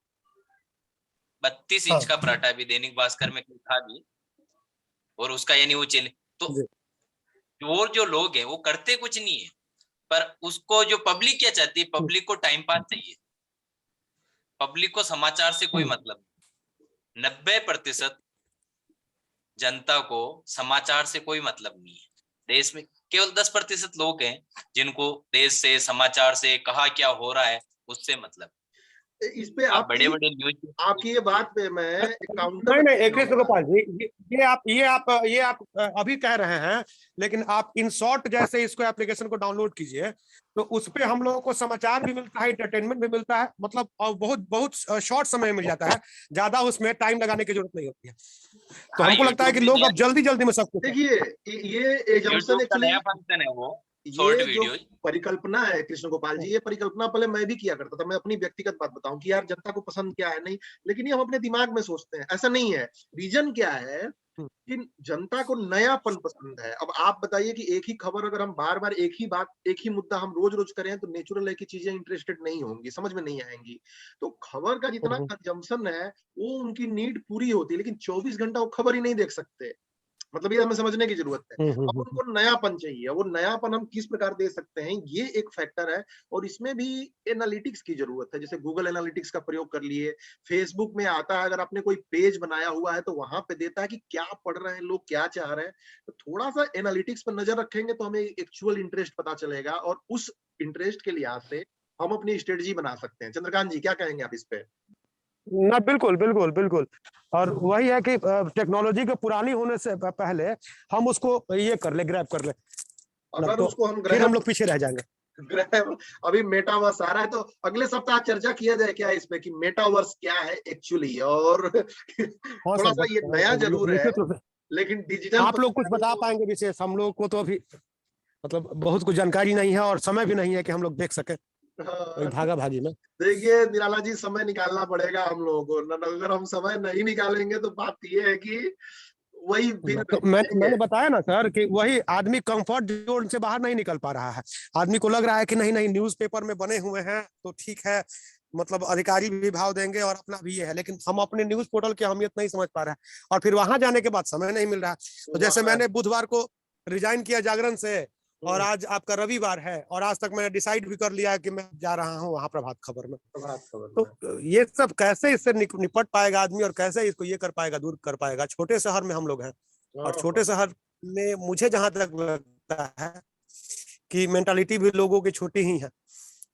32 इंच का पराठा अभी दैनिक भास्कर में था भी, और उसका यानी वो चले तो और जो लोग हैं वो करते कुछ नहीं है, पर उसको जो पब्लिक क्या चाहती है, पब्लिक को टाइम पास चाहिए, पब्लिक को समाचार से कोई मतलब नहीं। 90% जनता को समाचार से कोई मतलब नहीं है। देश में केवल 10% लोग हैं जिनको देश से, समाचार से, कहाँ क्या हो रहा है उससे मतलब। इस पे आप बड़े बड़े आपकी ये बात पे मैं एक काउंटर नहीं नहीं कृष्ण गोपाल जी, ये आप अभी कह रहे हैं, लेकिन आप इन शॉर्ट जैसे इसको एप्लीकेशन को डाउनलोड कीजिए तो उस पे हम लोगों को समाचार भी मिलता है, एंटरटेनमेंट भी मिलता है, मतलब बहुत बहुत शॉर्ट समय में मिल जाता है, ज्यादा उसमें टाइम लगाने की जरूरत नहीं होती है। तो हमको लगता है कि लोग अब जल्दी जल्दी में सब कुछ। देखिए ये एजम्पशन का एक्चुअली नया फंक्शन है वो शॉर्ट ये जो वीडियो। परिकल्पना है कृष्ण गोपाल जी, ये परिकल्पना पहले मैं भी किया करता था। मैं अपनी व्यक्तिगत बात बताऊं कि यार जनता को पसंद क्या है, नहीं, लेकिन ये हम अपने दिमाग में सोचते हैं, ऐसा नहीं है। रीजन क्या है कि जनता को नयापन पसंद है। अब आप बताइए कि एक ही खबर अगर हम बार बार एक ही बात, एक ही मुद्दा हम रोज रोज करें तो नेचुरल है कि चीजें इंटरेस्टेड नहीं होंगी, समझ में नहीं आएंगी। तो खबर का जितना कंजम्पशन है वो उनकी नीड पूरी होती है, लेकिन 24 घंटा वो खबर ही नहीं देख सकते। मतलब ये हमें समझने की जरूरत है। अब उनको नयापन चाहिए, वो नयापन हम किस प्रकार दे सकते हैं, ये एक फैक्टर है। और इसमें भी एनालिटिक्स की जरूरत है। जैसे गूगल एनालिटिक्स का प्रयोग कर लिए, फेसबुक में आता है, अगर आपने कोई पेज बनाया हुआ है तो वहां पे देता है कि क्या पढ़ रहे हैं लोग, क्या चाह रहे हैं। तो थोड़ा सा एनालिटिक्स पर नजर रखेंगे तो हमें एक्चुअल इंटरेस्ट पता चलेगा, और उस इंटरेस्ट के लिहाज से हम अपनी स्ट्रेटजी बना सकते हैं। चंद्रकांत जी क्या कहेंगे आप इस पे? ना बिल्कुल बिल्कुल बिल्कुल। और वही है कि टेक्नोलॉजी के पुरानी होने से पहले हम उसको ये कर ले, ग्रैब कर ले, अगर तो उसको हम फिर हम लोग पीछे रह जाएंगे। अभी मेटावर्स आ रहा है तो अगले सप्ताह चर्चा किया जाए क्या इस पे कि मेटावर्स क्या है एक्चुअली। और थोड़ा सा ये नया जरूर है, लेकिन डिजिटल आप लोग कुछ बता पाएंगे विशेष? हम लोग को तो अभी मतलब बहुत कुछ जानकारी नहीं है और समय भी नहीं है कि हम लोग देख सके भागा भागी में। देखिए निराला जी, समय निकालना पड़ेगा हम लोगों को। अगर हम समय नहीं निकालेंगे तो बात ये है कि वही फिर तो मैंने बताया ना सर कि वही आदमी कंफर्ट जोन से बाहर नहीं निकल पा रहा है। आदमी को लग रहा है कि नहीं नहीं न्यूज़पेपर में बने हुए हैं तो ठीक है, मतलब अधिकारी भी भाव देंगे और अपना भी ये है, लेकिन हम अपने न्यूज पोर्टल की अहमियत नहीं समझ पा रहे हैं और फिर वहां जाने के बाद समय नहीं मिल रहा है। तो जैसे मैंने बुधवार को रिजाइन किया जागरण से और आज आपका रविवार है और आज तक मैंने डिसाइड भी कर लिया कि मैं जा रहा हूँ वहां प्रभात खबर में। तो ये सब कैसे इससे निपट पाएगा आदमी और कैसे इसको ये कर पाएगा, दूर कर पाएगा? छोटे शहर में हम लोग हैं और छोटे शहर में मुझे जहां तक लगता है कि मेंटालिटी भी लोगों की छोटी ही है।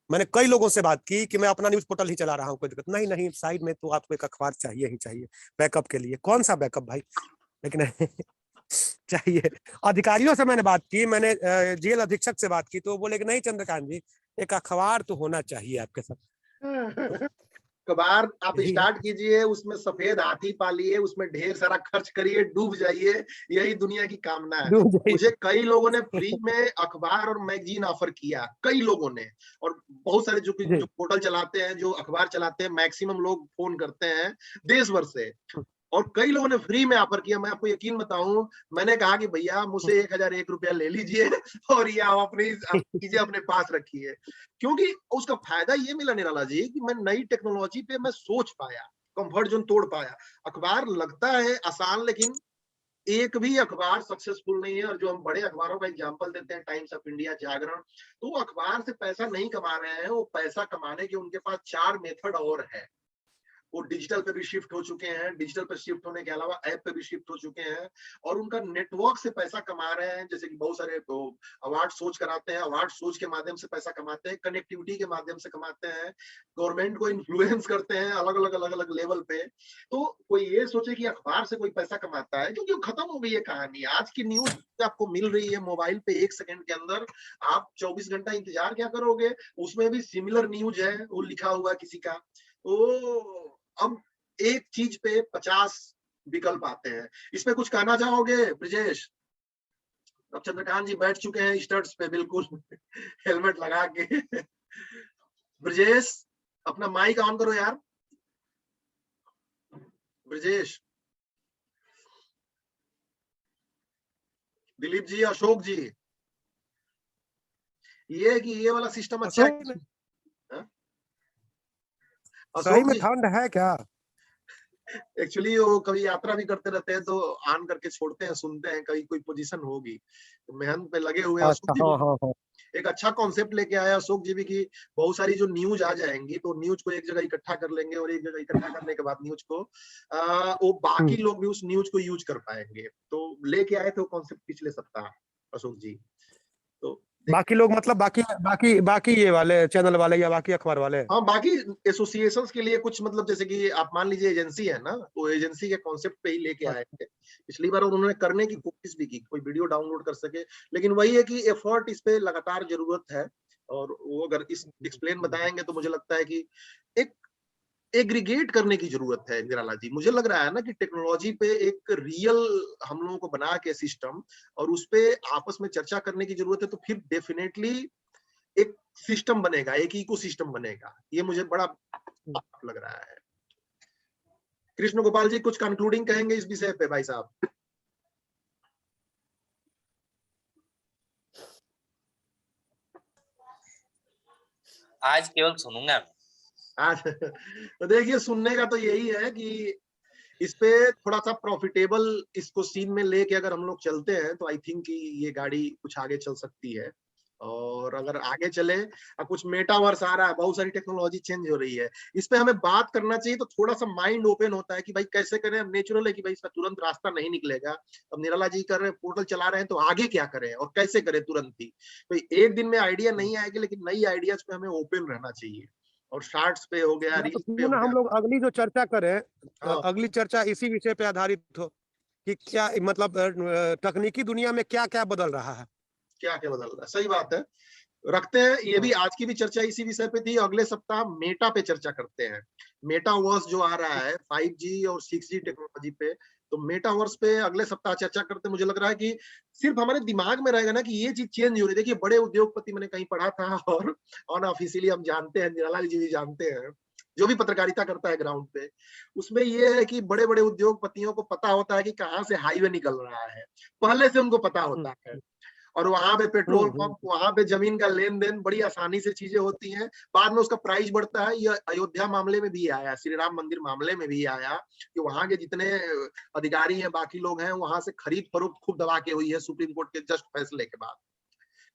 मैंने कई लोगों से बात की कि मैं अपना न्यूज पोर्टल ही चला रहा हूँ, कोई दिक्कत नहीं, नहीं साइड में तो आपको एक अखबार चाहिए ही चाहिए बैकअप के लिए। कौन सा बैकअप भाई, लेकिन चाहिए। अधिकारियों से मैंने बात की, मैंने जेल अधीक्षक से बात की तो बोले कि नहीं चंद्रकांत जी, एक अखबार तो होना चाहिए आपके साथ। अखबार आप स्टार्ट कीजिए, उसमें सफेद हाथी पालिए, उसमें ढेर सारा खर्च करिए, डूब जाइए, यही दुनिया की कामना है। मुझे कई लोगों ने फ्री में अखबार और मैगजीन ऑफर किया, कई लोगों ने। और बहुत सारे जो पोर्टल चलाते हैं, जो अखबार चलाते हैं, मैक्सिमम लोग फोन करते हैं देश भर से, और कई लोगों ने फ्री में ऑफर किया। मैं आपको यकीन बताऊं, मैंने कहा कि भैया मुझसे 1001 रुपया ले लीजिए और ये आप अपनी चीजें अपने पास रखिए, क्योंकि उसका फायदा ये मिला निराला जी कि मैं नई टेक्नोलॉजी पे मैं सोच पाया, कंफर्ट जोन तोड़ पाया। अखबार लगता है आसान, लेकिन एक भी अखबार सक्सेसफुल नहीं है। और जो हम बड़े अखबारों का एग्जांपल देते हैं, टाइम्स ऑफ इंडिया, जागरण, तो वो अखबार से पैसा नहीं कमा रहे हैं। वो पैसा कमाने के उनके पास 4 मेथड और है। वो डिजिटल पे भी शिफ्ट हो चुके हैं, डिजिटल पे शिफ्ट होने के अलावा ऐप पे भी शिफ्ट हो चुके हैं, और उनका नेटवर्क से पैसा कमा रहे हैं। जैसे कि बहुत सारे अवार्ड सोच कराते हैं, अवार्ड सोच के माध्यम से पैसा कमाते हैं, कनेक्टिविटी के माध्यम से कमाते हैं, गवर्नमेंट को इन्फ्लुएंस करते हैं अलग अलग लेवल पे। तो कोई ये सोचे कि अखबार से कोई पैसा कमाता है, क्योंकि खत्म हो गई है कहानी। आज की न्यूज आपको मिल रही है मोबाइल पे 1 सेकंड के अंदर। आप 24 घंटा इंतजार क्या करोगे? उसमें भी सिमिलर न्यूज है, वो लिखा हुआ किसी का। तो अब एक चीज पे 50 विकल्प आते हैं। इसमें कुछ कहना चाहोगे ब्रिजेश? अब चंद्रकांत जी बैठ चुके हैं स्टड्स पे, बिल्कुल हेलमेट लगा के। ब्रिजेश अपना माइक ऑन करो यार, ब्रिजेश। दिलीप जी, अशोक जी, ये कि ये वाला सिस्टम अच्छा है? सही में ठंड है क्या? एक्चुअली वो कभी यात्रा भी करते रहते हैं तो ऑन करके छोड़ते हैं, सुनते हैं कहीं कोई पोजीशन होगी, तो मेहनत पे लगे हुए हैं। अच्छा, हाँ हाँ हाँ। एक अच्छा कॉन्सेप्ट लेके आया अशोक जी भी कि बहुत सारी जो न्यूज आ जाएंगी तो न्यूज को एक जगह इकट्ठा कर लेंगे और एक जगह इकट्ठा करने के बाद न्यूज को वो बाकी लोग भी उस न्यूज को यूज कर पाएंगे। तो लेके आए थे वो कॉन्सेप्ट पिछले सप्ताह अशोक जी। तो बाकी लोग मतलब बाकी बाकी बाकी ये वाले चैनल वाले या बाकी अखबार वाले? हाँ, बाकी एसोसिएशंस के लिए कुछ मतलब जैसे कि आप मान लीजिए एजेंसी है ना, तो एजेंसी के कॉन्सेप्ट पे ही लेके आए थे पिछली बार, और उन्होंने करने की कोशिश भी की कोई वीडियो डाउनलोड कर सके, लेकिन वही है कि एफर्ट इस पे लगातार जरूरत है। और वो अगर इस एक्सप्लेन बताएंगे तो मुझे लगता है कि एक एग्रीगेट करने की जरूरत है निराला जी। मुझे लग रहा है ना कि टेक्नोलॉजी पे एक रियल हम लोगों को बना के सिस्टम और उस पे आपस में चर्चा करने की जरूरत है, तो फिर डेफिनेटली एक सिस्टम बनेगा, एक इकोसिस्टम बनेगा। ये मुझे बड़ा लग रहा है। कृष्ण गोपाल जी कुछ कंक्लूडिंग कहेंगे इस विषय पे भाई साहब? आज केवल सुनूंगा। आज तो देखिए, सुनने का तो यही है कि इस पे थोड़ा सा प्रॉफिटेबल इसको सीन में लेके अगर हम लोग चलते हैं तो आई थिंक कि ये गाड़ी कुछ आगे चल सकती है। और अगर आगे चले, कुछ मेटावर्स आ रहा है, बहुत सारी टेक्नोलॉजी चेंज हो रही है, इस पे हमें बात करना चाहिए तो थोड़ा सा माइंड ओपन होता है कि भाई कैसे करें। अब नेचुरल है कि भाई इसका तुरंत रास्ता नहीं निकलेगा। अब निराला जी कर रहे हैं, पोर्टल चला रहे हैं, तो आगे क्या करें और कैसे करें तुरंत ही। तो एक दिन में आइडिया नहीं आएगी, लेकिन नई आइडियाज पे हमें ओपन रहना चाहिए। और शार्ट्स पे हो गया, तो रील्स पे क्यों हो ना हम गया। लोग अगली जो चर्चा करें, हाँ, अगली चर्चा इसी विषय पे आधारित हो कि क्या मतलब तकनीकी दुनिया में क्या क्या बदल रहा है। क्या क्या बदल रहा है, सही बात है। रखते हैं ये भी, आज की भी चर्चा इसी विषय पे थी। अगले सप्ताह मेटा पे चर्चा करते हैं। मेटावर्स जो आ रहा है 5G और 6G टेक्नोलॉजी पे, तो मेटावर्स पे अगले सप्ताह चर्चा करते हैं। मुझे लग रहा है कि सिर्फ हमारे दिमाग में रहेगा ना कि ये चीज चेंज हो रही है। देखिए, बड़े उद्योगपति मैंने कहीं पढ़ा था और अनऑफिशियली हम जानते हैं, निराला जी भी जानते हैं, जो भी पत्रकारिता करता है ग्राउंड पे, उसमें ये है कि बड़े बड़े उद्योगपतियों को पता होता है कि कहाँ से हाईवे निकल रहा है, पहले से उनको पता होता है। और वहां पे पेट्रोल पंप, वहां पे जमीन का लेन देन बड़ी आसानी से चीजें होती हैं। बाद में उसका प्राइस बढ़ता है। ये अयोध्या मामले में भी आया, श्री राम मंदिर मामले में भी आया कि वहां के जितने अधिकारी हैं, बाकी लोग हैं, वहां से खरीद फरोख्त खूब दबा के हुई है सुप्रीम कोर्ट के जस्ट फैसले के बाद।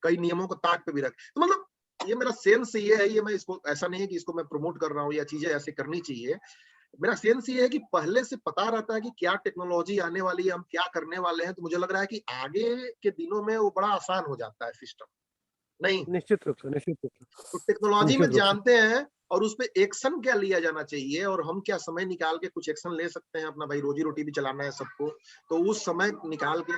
कई नियमों को ताक पे भी रख, तो मतलब ये मेरा सेंस ये है, ये मैं इसको ऐसा नहीं है कि इसको मैं प्रमोट कर रहा हूँ या चीजें ऐसे करनी चाहिए। मेरा सेंस ये है कि पहले से पता रहता है कि क्या टेक्नोलॉजी आने वाली है, हम क्या करने वाले हैं, तो मुझे लग रहा है कि आगे के दिनों में वो बड़ा आसान हो जाता है सिस्टम। नहीं, निश्चित रूप से, निश्चित रूप से, तो टेक्नोलॉजी में निश्चित रूप से। जानते हैं और उस पे एक्शन क्या लिया जाना चाहिए, और हम क्या समय निकाल के कुछ एक्शन ले सकते हैं। अपना भाई रोजी रोटी भी चलाना है सबको, तो उस समय निकाल के,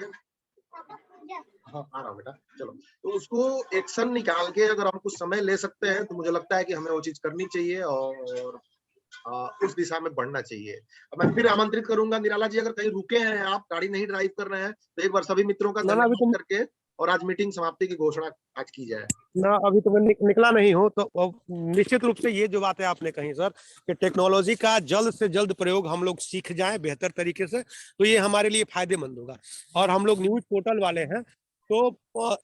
हाँ आ रहा हूँ बेटा, चलो, तो उसको एक्शन निकाल के अगर हम कुछ समय ले सकते हैं तो मुझे लगता है कि हमें वो चीज करनी चाहिए और उस दिशा में बढ़ना चाहिए। अब मैं फिर आमंत्रित करूंगा निराला जी, अगर कहीं रुके हैं, आप गाड़ी नहीं ड्राइव कर रहे हैं, तो एक बार सभी मित्रों का ना ना, धन्यवाद करके और आज मीटिंग समाप्ति की घोषणा आज की जाए। अभी तो मैं निकला नहीं हूँ, तो निश्चित रूप से ये जो बातें आपने कही सर, कि टेक्नोलॉजी का जल्द से जल्द प्रयोग हम लोग सीख जाएं बेहतर तरीके से, तो ये हमारे लिए फायदेमंद होगा। और हम लोग न्यूज पोर्टल वाले हैं, तो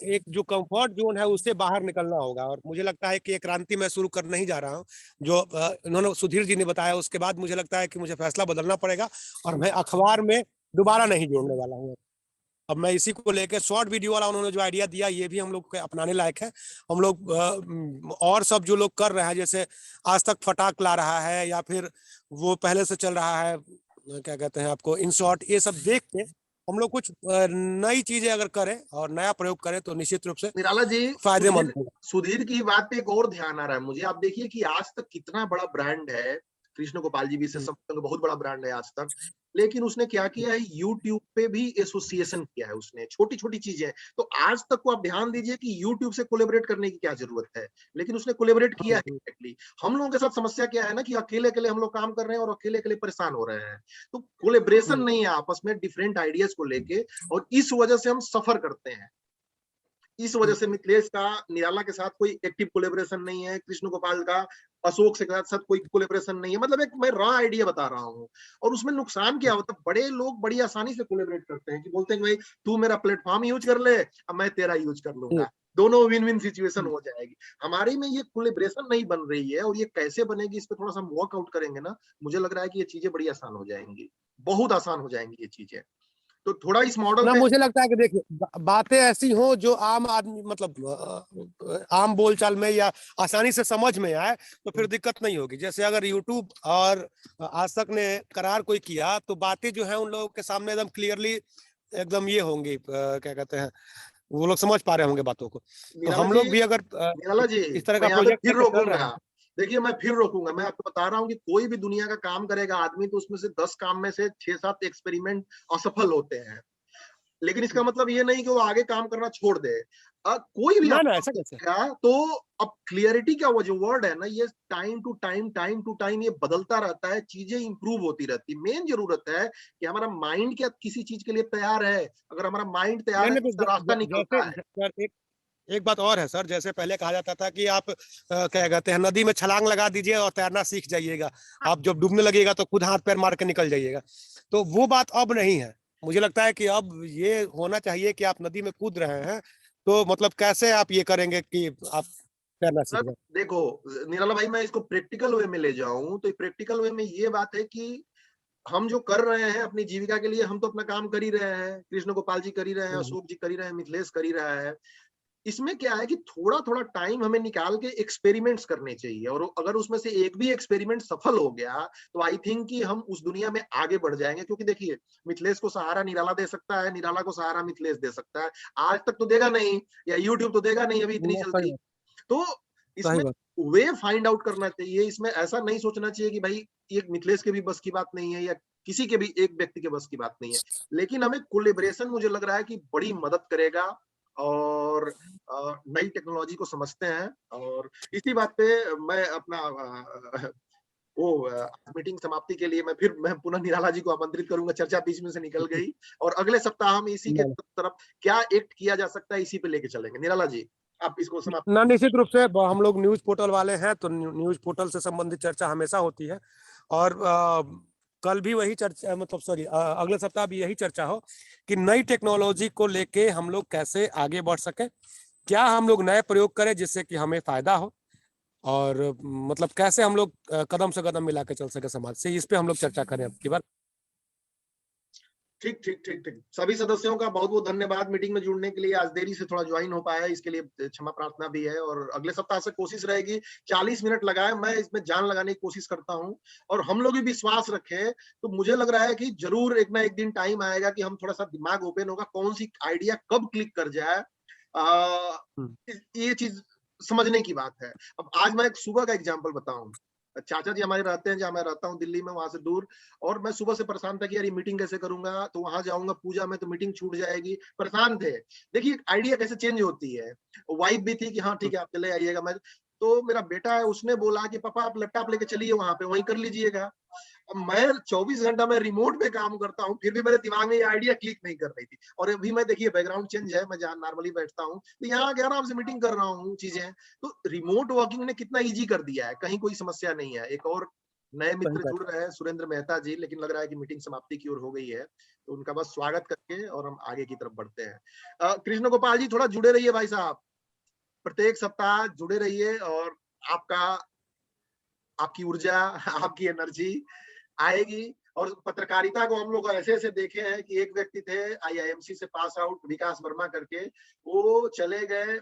एक जो कंफर्ट जोन है उससे बाहर निकलना होगा। और मुझे लगता है कि एक क्रांति मैं शुरू करने ही जा रहा हूँ, जो इन्होंने सुधीर जी ने बताया, उसके बाद मुझे लगता है कि मुझे फैसला बदलना पड़ेगा और मैं अखबार में दोबारा नहीं जोड़ने वाला हूँ। अब मैं इसी को लेकर शॉर्ट वीडियो वाला उन्होंने जो आइडिया दिया, ये भी हम लोग के अपनाने लायक है। हम लोग और सब जो लोग कर रहे हैं, जैसे आज तक फटाक ला रहा है या फिर वो पहले से चल रहा है, क्या कहते हैं आपको, इन शॉर्ट, ये सब देख के हम लोग कुछ नई चीजें अगर करें और नया प्रयोग करें तो निश्चित रूप से निराला जी, फायदेमंद होगा। सुधीर की बात पे एक और ध्यान आ रहा है मुझे। आप देखिए कि आज तक कितना बड़ा ब्रांड है, कृष्ण गोपाल जी भी से समझ बहुत बड़ा ब्रांड है आज तक, लेकिन उसने क्या किया है, यूट्यूब पे भी एसोसिएशन किया है उसने, छोटी छोटी चीजें। तो आज तक को आप ध्यान दीजिए कि यूट्यूब से कोलेबरेट करने की क्या जरूरत है, लेकिन उसने कोलेबरेट किया है एक्चुअली। हम लोगों के साथ समस्या क्या है ना कि अकेले अकेले हम लोग काम कर रहे हैं और अकेले अकेले परेशान हो रहे हैं। तो कोलेबरेशन नहीं है आपस में डिफरेंट आइडियाज को लेके, और इस वजह से हम सफर करते हैं। इस वजह से मिथिलेश का निराला के साथ कोई एक्टिव कोलेबरेशन नहीं है, कृष्ण गोपाल का अशोक से साथ कोई कोलेबरेशन नहीं है। मतलब एक मैं रॉ आइडिया बता रहा हूँ, और उसमें नुकसान क्या होता है, बड़े लोग बड़ी आसानी से कोलेबरेट करते हैं कि बोलते हैं कि भाई तू मेरा प्लेटफॉर्म यूज कर ले, अब मैं तेरा यूज कर लूंगा, दोनों विन विन सिचुएशन हो जाएगी। हमारी में ये कोलेबरेशन नहीं बन रही है, और ये कैसे बनेगी इस पर थोड़ा सा हम वर्कआउट करेंगे ना, मुझे लग रहा है कि ये चीजें बड़ी आसान हो जाएंगी, बहुत आसान हो जाएंगी ये चीजें। तो थोड़ा इस मॉडल ना पे मुझे लगता है कि देखिए बातें ऐसी हो जो आम आदमी मतलब आम बोलचाल में या आसानी से समझ में आए, तो फिर दिक्कत नहीं होगी। जैसे अगर यूट्यूब और आज तक ने करार कोई किया तो बातें जो है उन लोगों के सामने एकदम क्लियरली एकदम ये होंगी, क्या कहते हैं, वो लोग समझ पा रहे होंगे बातों को। तो निराला हम जी, लोग भी अगर निराला जी, इस तरह मैं का यहाँ पे प्रोजेक्ट फिर लेके चल रहे रोकूंगा। हैं। देखिए मैं फिर रोकूंगा, मैं आपको बता रहा हूँ कि कोई भी दुनिया का काम करेगा आदमी तो उसमें से 10 काम में से 6-7 एक्सपेरिमेंट असफल होते हैं, लेकिन इसका मतलब ये नहीं कि वो आगे काम करना छोड़ दे। कोई भी ना आप ना, काम ऐसा कैसे? करेगा तो अब क्लियरिटी का वो जो वर्ड है ना, ये टाइम टू टाइम ये बदलता रहता है, चीजें इंप्रूव होती रहती। मेन जरूरत है कि हमारा माइंड क्या किसी चीज के लिए तैयार है। अगर हमारा माइंड तैयार नहीं है तो नहीं, उसका रास्ता निकलता है। जैसे एक बात और है सर, जैसे पहले कहा जाता था कि आप क्या कहते हैं, नदी में छलांग लगा दीजिए और तैरना सीख जाइएगा, आप जब डूबने लगेगा तो खुद हाथ पैर मार के निकल जाइएगा। तो वो बात अब नहीं है। मुझे लगता है कि अब ये होना चाहिए कि आप नदी में कूद रहे हैं तो मतलब कैसे आप ये करेंगे कि आप तैरना सीख सर जाए। देखो निराला भाई, मैं इसको प्रैक्टिकल वे में ले जाऊं तो प्रैक्टिकल वे में ये बात है कि हम जो कर रहे हैं अपनी जीविका के लिए, हम तो अपना काम कर ही रहे हैं, कृष्ण गोपाल जी कर ही रहे हैं, अशोक जी कर ही रहे हैं, मिथिलेश कर ही रहा है। इसमें क्या है कि थोड़ा थोड़ा टाइम हमें निकाल के एक्सपेरिमेंट्स करने चाहिए, और अगर उसमें से एक भी एक्सपेरिमेंट सफल हो गया तो आई थिंक कि हम उस दुनिया में आगे बढ़ जाएंगे। क्योंकि देखिए, मिथिलेश को सहारा निराला दे सकता है, निराला को सहारा मिथिलेश दे सकता है, आज तक तो देगा नहीं, या यूट्यूब तो देगा नहीं अभी इतनी सही जल्दी। बात, तो सही इसमें बात। वे फाइंड आउट करना चाहिए। इसमें ऐसा नहीं सोचना चाहिए कि भाई ये मिथिलेश के भी बस की बात नहीं है, या किसी के भी एक व्यक्ति के बस की बात नहीं है। लेकिन हमें कोलैबोरेशन मुझे लग रहा है कि बड़ी मदद करेगा, और नई टेक्नोलॉजी को समझते हैं। और इसी बात पे मैं अपना वो मीटिंग समाप्ति के लिए मैं पुनः निराला जी को आमंत्रित करूंगा। चर्चा बीच में से निकल गई, और अगले सप्ताह हम इसी के तरफ क्या एक्ट किया जा सकता है इसी पे लेके चलेंगे। निराला जी, आप इसको समाप्त। ना निश्चित रूप से हम लोग न्यूज पोर्टल वाले हैं तो न्यूज पोर्टल से संबंधित चर्चा हमेशा होती है। और कल भी वही चर्चा, मतलब सॉरी, अगले सप्ताह भी यही चर्चा हो कि नई टेक्नोलॉजी को लेके हम लोग कैसे आगे बढ़ सके, क्या हम लोग नए प्रयोग करें जिससे कि हमें फायदा हो, और मतलब कैसे हम लोग कदम से कदम मिला के चल सके समाज से। इस पे हम लोग चर्चा करें अब की बार। ठीक ठीक ठीक ठीक, सभी सदस्यों का बहुत बहुत धन्यवाद मीटिंग में जुड़ने के लिए। आज देरी से थोड़ा ज्वाइन हो पाया, इसके लिए क्षमा प्रार्थना भी है। और अगले सप्ताह से कोशिश रहेगी 40 मिनट लगाए, मैं इसमें जान लगाने की कोशिश करता हूं, और हम लोग भी विश्वास रखें। तो मुझे लग रहा है कि जरूर एक ना एक दिन टाइम आएगा कि हम थोड़ा सा दिमाग ओपन होगा, कौन सी आइडिया कब क्लिक कर जाए, ये चीज समझने की बात है। अब आज मैं एक सुबह का एग्जांपल बताऊं। चाचा जी हमारे रहते हैं जहाँ मैं रहता हूँ दिल्ली में, वहां से दूर। और मैं सुबह से परेशान था कि यार ये मीटिंग कैसे करूंगा, तो वहां जाऊंगा पूजा में तो मीटिंग छूट जाएगी, परेशान थे। देखिए आइडिया कैसे चेंज होती है। वाइफ भी थी कि हाँ ठीक है आप चले आइएगा। मैं तो मेरा बेटा है, उसने बोला कि पापा आप लैपटॉप लेके चलिए वहां पे, वहीं कर लीजिएगा। अब मैं 24 घंटा मैं रिमोट पे काम करता हूँ, फिर भी मेरे दिमाग में ये आइडिया क्लिक नहीं कर रही थी। और अभी मैं देखिए बैकग्राउंड चेंज है, मैं जहाँ नॉर्मली बैठता हूँ तो यहाँ आके आराम से मीटिंग कर रहा हूँ चीजें। तो रिमोट वर्किंग ने कितना इजी कर दिया है, कहीं कोई समस्या नहीं है। एक और नए मित्र जुड़ रहे हैं, सुरेंद्र मेहता जी, लेकिन लग रहा है कि मीटिंग समाप्ति की ओर हो गई है, तो उनका बस स्वागत करके और हम आगे की तरफ बढ़ते हैं। कृष्ण गोपाल जी थोड़ा जुड़े रहिए भाई साहब, प्रत्येक सप्ताह जुड़े रहिए, और आपका आपकी ऊर्जा आपकी एनर्जी आएगी। और पत्रकारिता को हम लोग ऐसे ऐसे देखे हैं कि एक व्यक्ति थे आईआईएमसी से पास आउट, विकास वर्मा करके, वो चले गए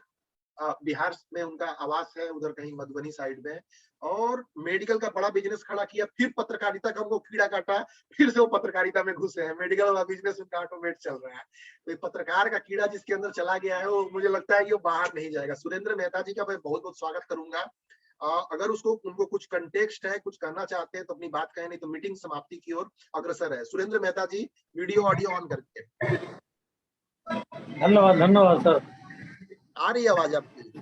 बिहार में, उनका आवास है उधर कहीं मधुबनी साइड में, और मेडिकल का बड़ा बिजनेस खड़ा किया। फिर पत्रकारिता का उनको कीड़ा काटा, फिर से वो पत्रकारिता में घुसे हैं, मेडिकल वाला बिजनेस उनका ऑटोमेट चल रहा है। तो पत्रकार का कीड़ा जिसके अंदर चला गया है, वो मुझे लगता है कि वो बाहर नहीं जाएगा। सुरेंद्र मेहता जी का मैं बहुत बहुत स्वागत करूंगा। अगर उनको कुछ कंटेक्स्ट है, कुछ कहना चाहते हैं तो अपनी बात कहें, नहीं तो मीटिंग समाप्ति की ओर अग्रसर है। सुरेंद्र मेहता जी, वीडियो ऑडियो ऑन करके। धन्यवाद धन्यवाद सर। आ रही है आवाज आपकी?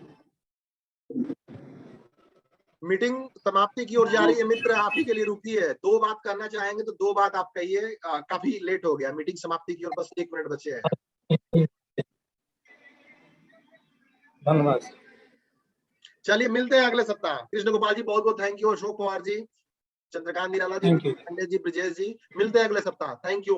मीटिंग समाप्ति की ओर जा रही है मित्र, आप ही के लिए रुकी है। 2 बात करना चाहेंगे तो 2 बात आप कहिए। काफी लेट हो गया, मीटिंग समाप्ति की ओर बस 1 मिनट बचे हैं। धन्यवाद। चलिए मिलते हैं अगले सप्ताह। कृष्ण गोपाल जी बहुत बहुत thank you, Ashok Kumar ji, Chandrakant Nirala ji, thank you. Pandey ji, Brajesh ji, मिलते हैं अगले सप्ताह। Thank you.